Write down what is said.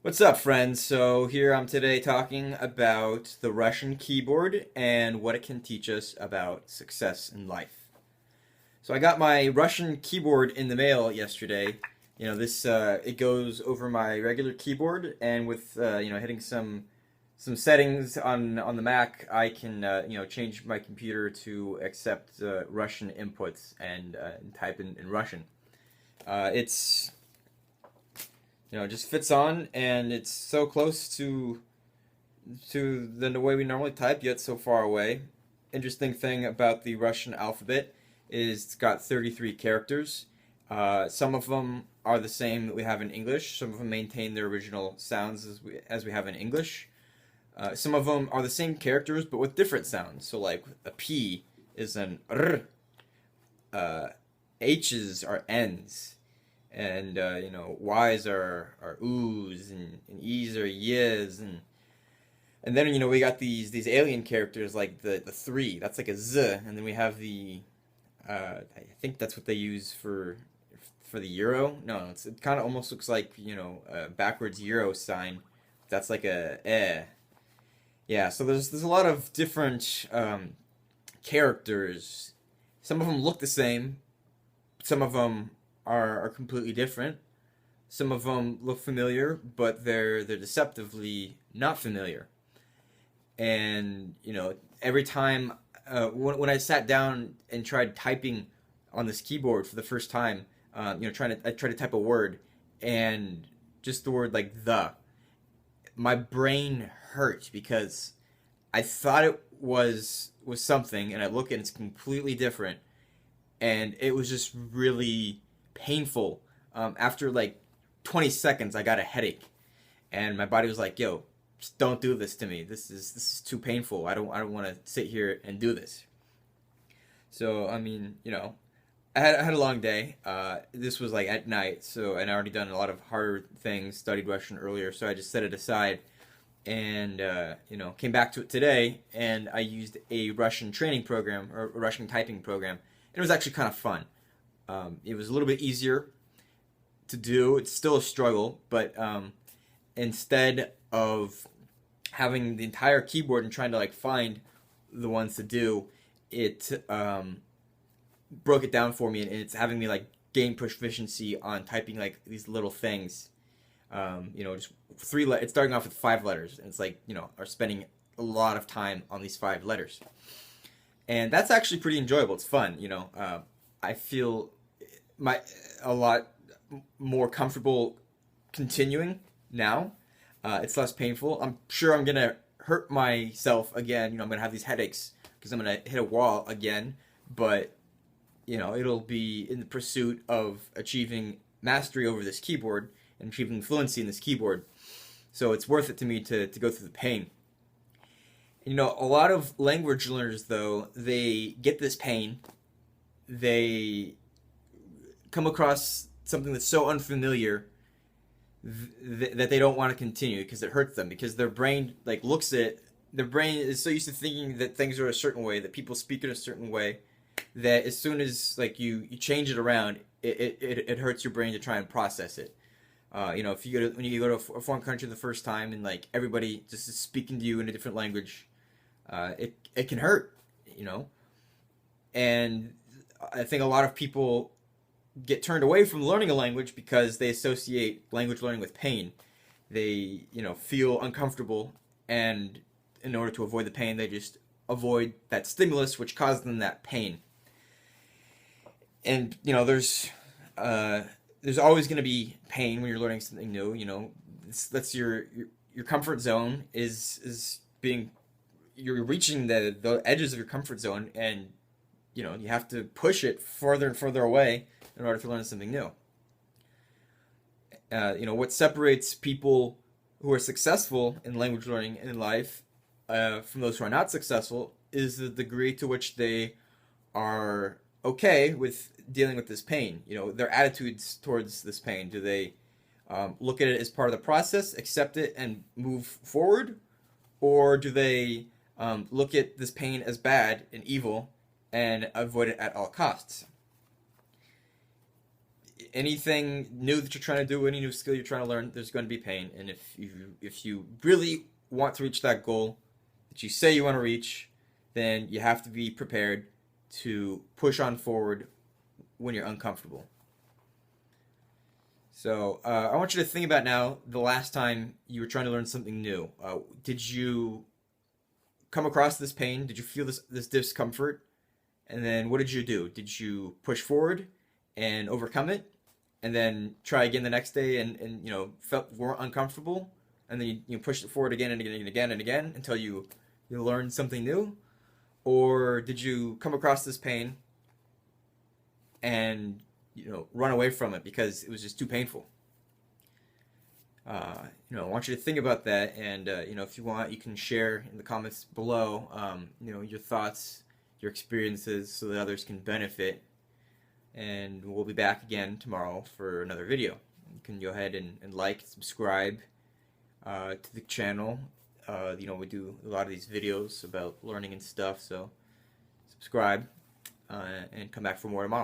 What's up, friends? So here I'm today talking about the Russian keyboard and what it can teach us about success in life. So I got my Russian keyboard in the mail yesterday. This it goes over my regular keyboard, and with hitting some settings on the Mac, I can change my computer to accept Russian inputs and type in Russian. It's it just fits on, and it's so close to the way we normally type, yet so far away. Interesting thing about the Russian alphabet is it's got 33 characters. Some of them are the same that we have in English. Some of them maintain their original sounds as we have in English. Some of them are the same characters but with different sounds. So like a P is an R. H's are N's, and Y's are oohs, and E's are yes, and then we got these alien characters like the three. That's like a Z, and then we have the I think that's what they use for the euro. No, it kind of almost looks like a backwards euro sign. That's like a eh. Yeah, so there's a lot of different characters. Some of them look the same. Some of them are completely different. Some of them look familiar, but they're deceptively not familiar. And every time when I sat down and tried typing on this keyboard for the first time, I tried to type a word, and just the word like my brain hurt because I thought it was something, and I look and it's completely different, and it was just really painful. After like 20 seconds, I got a headache, and my body was like, "Yo, just don't do this to me. This is too painful. I don't want to sit here and do this." So I mean, I had a long day. This was like at night, so and I already done a lot of harder things, studied Russian earlier, so I just set it aside and came back to it today, and I used a Russian training program or a Russian typing program. It was actually kind of fun. It was a little bit easier to do. It's still a struggle, but instead of having the entire keyboard and trying to like find the ones to do, it broke it down for me, and it's having me like gain proficiency on typing like these little things. Just it's starting off with 5 letters, and it's like are spending a lot of time on these 5 letters, and that's actually pretty enjoyable. It's fun. I feel my a lot more comfortable continuing now. It's less painful. I'm sure I'm gonna hurt myself again. I'm gonna have these headaches because I'm gonna hit a wall again. But it'll be in the pursuit of achieving mastery over this keyboard and achieving fluency in this keyboard. So it's worth it to me to go through the pain. A lot of language learners, though, they get this pain. They come across something that's so unfamiliar that they don't want to continue because it hurts them, because their brain like looks at it. Their brain is so used to thinking that things are a certain way, that people speak in a certain way, that as soon as like you change it around, it hurts your brain to try and process it. If when you go to a foreign country the first time, and like everybody just is speaking to you in a different language, it can hurt. And I think a lot of people get turned away from learning a language because they associate language learning with pain. They feel uncomfortable, and in order to avoid the pain, they just avoid that stimulus which caused them that pain. And there's always going to be pain when you're learning something new. That's your comfort zone is being you're reaching the edges of your comfort zone, and you have to push it further and further away in order to learn something new. What separates people who are successful in language learning and in life from those who are not successful is the degree to which they are okay with dealing with this pain. Their attitudes towards this pain. Do they look at it as part of the process, accept it, and move forward? Or do they look at this pain as bad and evil and avoid it at all costs? anything new that you're trying to do, any new skill you're trying to learn, there's going to be pain. And if you really want to reach that goal that you say you want to reach, then you have to be prepared to push on forward when you're uncomfortable. So I want you to think about now the last time you were trying to learn something new. Did you come across this pain? Did you feel this discomfort? And then what did you do? Did you push forward and overcome it, and then try again the next day and felt more uncomfortable, and then you pushed it forward again and again and again and again until you learned something new? Or did you come across this pain and run away from it because it was just too painful? I want you to think about that, and if you want, you can share in the comments below, your thoughts, your experiences, so that others can benefit. And we'll be back again tomorrow for another video. You can go ahead and like, subscribe to the channel. We do a lot of these videos about learning and stuff, so subscribe and come back for more tomorrow.